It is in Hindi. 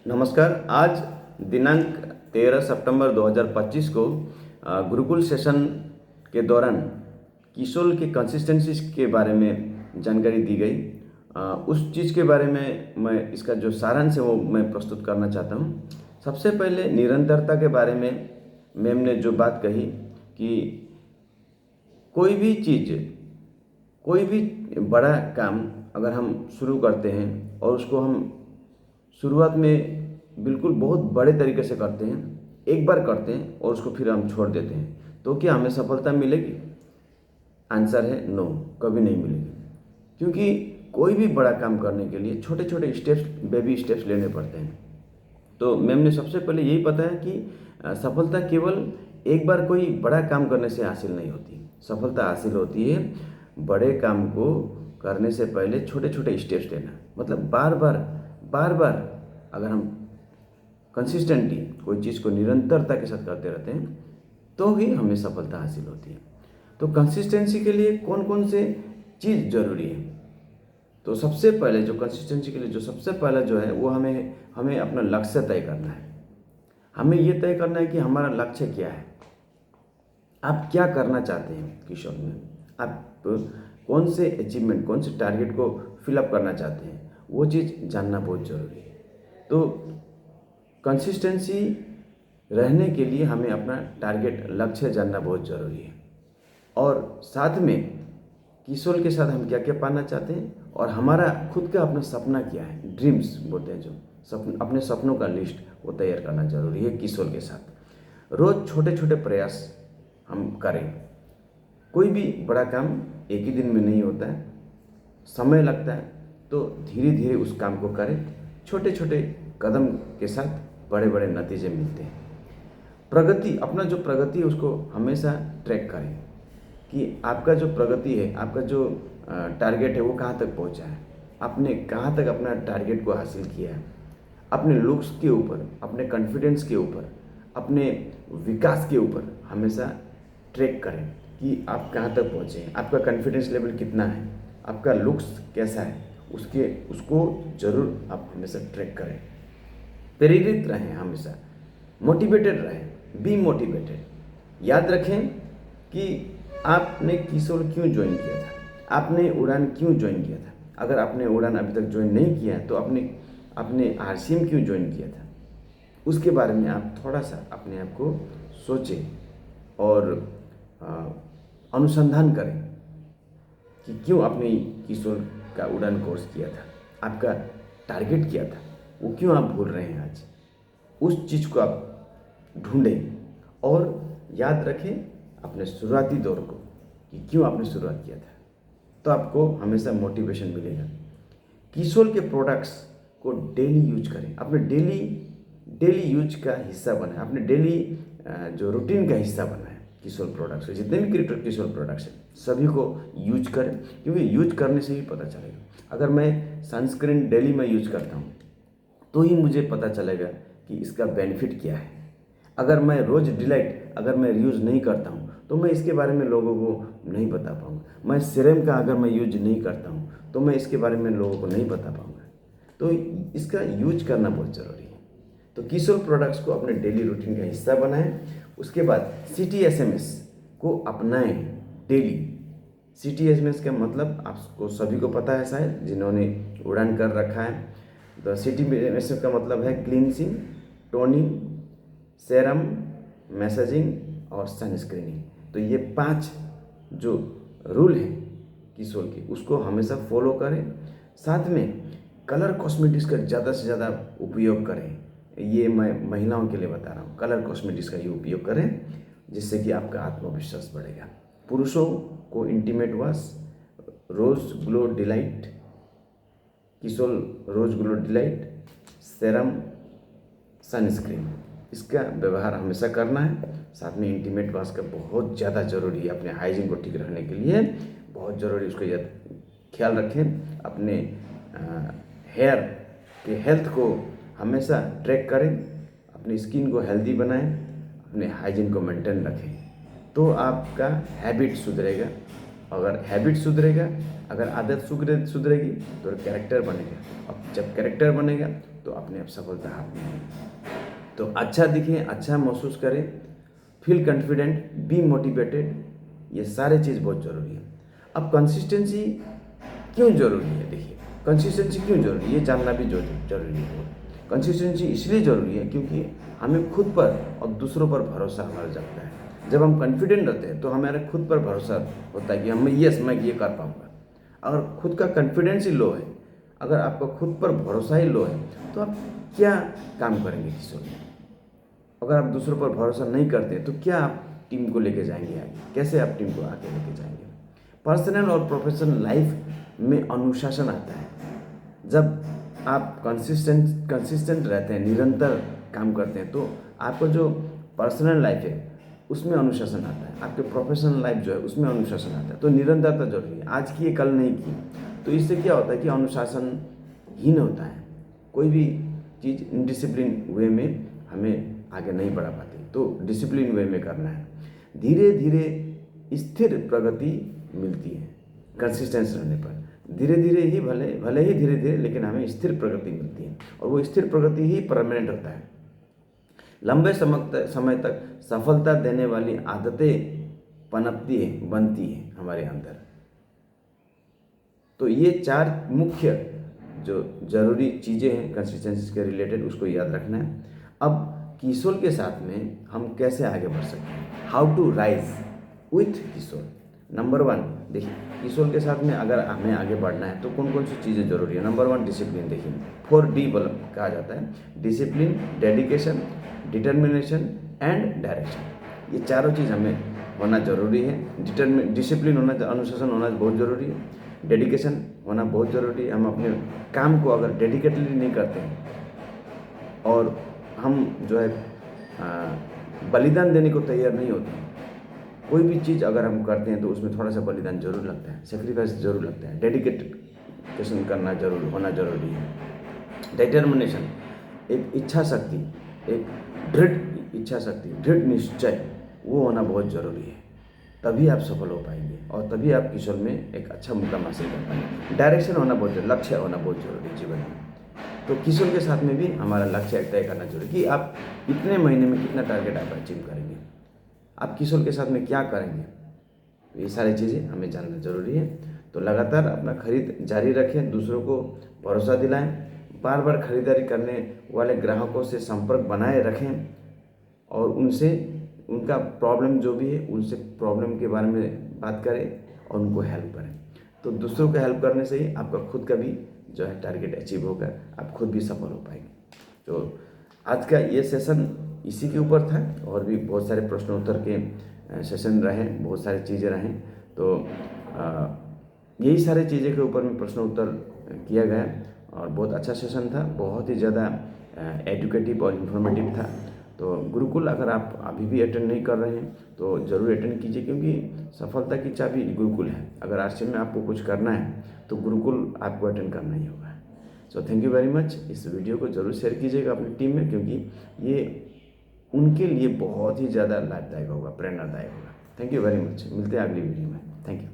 नमस्कार। आज दिनांक 13 सितंबर 2025 को गुरुकुल सेशन के दौरान किशोर के कंसिस्टेंसी के बारे में जानकारी दी गई। उस चीज़ के बारे में मैं इसका जो सारांश है वो मैं प्रस्तुत करना चाहता हूँ। सबसे पहले निरंतरता के बारे में मैम ने जो बात कही कि कोई भी चीज़, कोई भी बड़ा काम अगर हम शुरू करते हैं और उसको हम शुरुआत में बिल्कुल बहुत बड़े तरीके से करते हैं, एक बार करते हैं और उसको फिर हम छोड़ देते हैं, तो क्या हमें सफलता मिलेगी? आंसर है नो, कभी नहीं मिलेगी। क्योंकि कोई भी बड़ा काम करने के लिए छोटे छोटे स्टेप्स, बेबी स्टेप्स लेने पड़ते हैं। तो मैम ने सबसे पहले यही बताया कि सफलता केवल एक बार कोई बड़ा काम करने से हासिल नहीं होती। सफलता हासिल होती है बड़े काम को करने से पहले छोटे छोटे स्टेप्स लेना। मतलब बार बार अगर हम कंसिस्टेंटली कोई चीज़ को निरंतरता के साथ करते रहते हैं तो ही हमें सफलता हासिल होती है। तो कंसिस्टेंसी के लिए कौन कौन से चीज़ जरूरी है? तो सबसे पहले जो कंसिस्टेंसी के लिए जो सबसे पहला जो है वो हमें अपना लक्ष्य तय करना है। हमें ये तय करना है कि हमारा लक्ष्य क्या है, आप क्या करना चाहते हैं किशोर में, आप कौन से अचीवमेंट, कौन से टारगेट को फिलअप करना चाहते हैं, वो चीज़ जानना बहुत ज़रूरी है। तो कंसिस्टेंसी रहने के लिए हमें अपना टारगेट, लक्ष्य जानना बहुत ज़रूरी है। और साथ में किशोर के साथ हम क्या क्या पाना चाहते हैं और हमारा खुद का अपना सपना क्या है, ड्रीम्स बोलते हैं जो सपन, अपने सपनों का लिस्ट वो तैयार करना जरूरी है किशोर के साथ। रोज़ छोटे छोटे प्रयास हम करें। कोई भी बड़ा काम एक ही दिन में नहीं होता है, समय लगता है। तो धीरे धीरे उस काम को करें, छोटे छोटे कदम के साथ बड़े बड़े नतीजे मिलते हैं। प्रगति, अपना जो प्रगति है उसको हमेशा ट्रैक करें कि आपका जो प्रगति है, आपका जो टारगेट है वो कहाँ तक पहुँचा है, आपने कहाँ तक अपना टारगेट को हासिल किया है। अपने लुक्स के ऊपर, अपने कॉन्फिडेंस के ऊपर, अपने विकास के ऊपर हमेशा ट्रैक करें कि आप कहाँ तक पहुँचे हैं, आपका कॉन्फिडेंस लेवल कितना है, आपका लुक्स कैसा है, उसको ज़रूर आप हमेशा ट्रैक करें। प्रेरित रहें, हमेशा मोटिवेटेड रहें, बी मोटिवेटेड। याद रखें कि आपने किशोर क्यों ज्वाइन किया था, आपने उड़ान क्यों ज्वाइन किया था। अगर आपने उड़ान अभी तक ज्वाइन नहीं किया है तो आपने आरसीएम क्यों ज्वाइन किया था, उसके बारे में आप थोड़ा सा अपने आप को सोचें और अनुसंधान करें कि क्यों आपने किशोर का उड़ान कोर्स किया था, आपका टारगेट क्या था, वो क्यों आप भूल रहे हैं आज। उस चीज़ को आप ढूंढें और याद रखें अपने शुरुआती दौर को कि क्यों आपने शुरुआत किया था। तो आपको हमेशा मोटिवेशन मिलेगा। किशोर के प्रोडक्ट्स को डेली यूज करें, अपने डेली यूज का हिस्सा बनाएं, अपने डेली जो रूटीन का हिस्सा बनाएं। किशोर प्रोडक्ट्स, जितने भी किशोर प्रोडक्ट्स हैं सभी को यूज करें, क्योंकि यूज करने से ही पता चलेगा। अगर मैं सनस्क्रीन डेली में यूज करता हूँ तो ही मुझे पता चलेगा कि इसका बेनिफिट क्या है। अगर मैं रोज़ डिलाइट अगर मैं यूज़ नहीं करता हूँ तो मैं इसके बारे में लोगों को नहीं बता पाऊँगा। मैं सीरम का अगर मैं यूज नहीं करता हूँ तो मैं इसके बारे में लोगों को नहीं बता पाऊँगा। तो इसका यूज करना बहुत ज़रूरी है। तो किशोर प्रोडक्ट्स को अपने डेली रूटीन का हिस्सा बनाएं। उसके बाद CTSMS को अपनाएं डेली। CTSMS का मतलब आपको सभी को पता है शायद, जिन्होंने उड़ान कर रखा है। तो CTSMS का मतलब है क्लींसिंग, टोनिंग, सेरम, मैसेजिंग और सनस्क्रीनिंग। तो ये 5 जो रूल हैं किशोर के, उसको हमेशा फॉलो करें। साथ में कलर कॉस्मेटिक्स का ज़्यादा से ज़्यादा उपयोग करें। ये मैं महिलाओं के लिए बता रहा हूँ, कलर कॉस्मेटिक्स का ये उपयोग करें जिससे कि आपका आत्मविश्वास बढ़ेगा। पुरुषों को इंटीमेट वॉश, रोज़ ग्लो डिलाइट, किशोर रोज़ ग्लो डिलाइट, सेरम, सनस्क्रीन, इसका व्यवहार हमेशा करना है। साथ में इंटीमेट वॉश का बहुत ज़्यादा ज़रूरी है, अपने हाइजीन को ठीक रखने के लिए बहुत ज़रूरी, उसको ख्याल रखें। अपने हेयर के हेल्थ को हमेशा ट्रैक करें, अपनी स्किन को हेल्दी बनाएं, अपने हाइजीन को मेंटेन रखें। तो आपका हैबिट सुधरेगा। अगर हैबिट सुधरेगा, अगर आदत सुधरेगी तो कैरेक्टर बनेगा। अब जब कैरेक्टर बनेगा तो अपने आप सफलता हाथ में है। तो अच्छा दिखें, अच्छा महसूस करें, फील कॉन्फिडेंट, बी मोटिवेटेड, ये सारे चीज़ बहुत ज़रूरी है। अब कंसिस्टेंसी क्यों ज़रूरी है? देखिए, कंसिस्टेंसी क्यों ज़रूरी है ये जानना भी ज़रूरी है। कंसिस्टेंसी इसलिए ज़रूरी है क्योंकि हमें खुद पर और दूसरों पर भरोसा हमारा जगता है। जब हम कॉन्फिडेंट रहते हैं तो हमारे खुद पर भरोसा होता है कि मैं ये कर पाऊँगा। अगर खुद का कॉन्फिडेंस ही लो है, अगर आपका खुद पर भरोसा ही लो है, तो आप क्या काम करेंगे किशोर में? अगर आप दूसरों पर भरोसा नहीं करते तो क्या आप टीम को लेके जाएंगे आगे? कैसे आप टीम को आगे लेके जाएंगे? पर्सनल और प्रोफेशनल लाइफ में अनुशासन आता है। जब आप कंसिस्टेंट रहते हैं, निरंतर काम करते हैं, तो आपका जो पर्सनल लाइफ है उसमें अनुशासन आता है, आपके प्रोफेशनल लाइफ जो है उसमें अनुशासन आता है। तो निरंतरता जरूरी है। आज की कल नहीं की, तो इससे क्या होता है कि अनुशासनहीन होता है। कोई भी चीज़ इनडिसिप्लिन वे में हमें आगे नहीं बढ़ा पाती, तो डिसिप्लिन वे में करना है। धीरे धीरे स्थिर प्रगति मिलती है कंसिस्टेंस रहने पर। धीरे धीरे ही भले ही धीरे धीरे, लेकिन हमें स्थिर प्रगति मिलती है, और वो स्थिर प्रगति ही परमानेंट होता है। लंबे समय तक सफलता देने वाली आदतें पनपती है, बनती है हमारे अंदर। तो ये 4 मुख्य जो ज़रूरी चीज़ें हैं कंसिस्टेंसी के रिलेटेड, उसको याद रखना है। अब किशोर के साथ में हम कैसे आगे बढ़ सकते हैं? How to rise with Kishore. Number 1, देखिए, किशोर के साथ में अगर हमें आगे बढ़ना है तो कौन कौन सी चीज़ें ज़रूरी है? Number 1, discipline. देखिए, 4D कहा जाता है, discipline, dedication, determination and direction. ये चारों चीज़ हमें होना ज़रूरी है। डिसिप्लिन होना, अनुशासन होना बहुत ज़रूरी है। डेडिकेशन होना बहुत ज़रूरी है। हम अपने काम को अगर डेडिकेटली नहीं करते हैं और हम जो है बलिदान देने को तैयार नहीं होते, कोई भी चीज़ अगर हम करते हैं तो उसमें थोड़ा सा बलिदान जरूर लगता है, सेक्रीफाइस जरूर लगता है। डेडिकेशन करना होना जरूरी है। डिटर्मिनेशन, एक इच्छा शक्ति, एक दृढ़ इच्छा शक्ति, दृढ़ निश्चय, वो होना बहुत ज़रूरी है। तभी आप सफल हो पाएंगे और तभी आप किशोर में एक अच्छा मुकाम हासिल कर पाएंगे। डायरेक्शन होना बहुत जरूरी, लक्ष्य होना बहुत जरूरी है जीवन में। तो किशोर के साथ में भी हमारा लक्ष्य तय करना जरूरी कि आप इतने महीने में कितना टारगेट आप अचीव करेंगे, आप किशोर के साथ में क्या करेंगे, ये सारी चीज़ें हमें जानना जरूरी है। तो लगातार अपना खरीद जारी रखें, दूसरों को भरोसा दिलाएं, बार बार खरीदारी करने वाले ग्राहकों से संपर्क बनाए रखें और उनसे उनका प्रॉब्लम जो भी है उनसे प्रॉब्लम के बारे में बात करें और उनको हेल्प करें। तो दूसरों को हेल्प करने से ही आपका खुद का भी जो है टारगेट अचीव होगा, आप खुद भी सफल हो पाएंगे। तो आज का ये सेशन इसी के ऊपर था, और भी बहुत सारे प्रश्न उत्तर के सेशन रहे, बहुत सारी चीज़ें रहें। तो यही सारी चीज़ें के ऊपर में प्रश्न उत्तर किया गया और बहुत अच्छा सेशन था, बहुत ही ज़्यादा एजुकेटिव और इन्फॉर्मेटिव था। तो गुरुकुल अगर आप अभी भी अटेंड नहीं कर रहे हैं तो ज़रूर अटेंड कीजिए, क्योंकि सफलता की चाबी गुरुकुल है। अगर आश्रम में आपको कुछ करना है तो गुरुकुल आपको अटेंड करना ही होगा। So thank you very much. इस वीडियो को ज़रूर शेयर कीजिएगा अपनी टीम में, क्योंकि ये उनके लिए बहुत ही ज़्यादा लाभदायक होगा, प्रेरणादायक होगा। Thank you very much. मिलते हैं अगली वीडियो में। Thank you.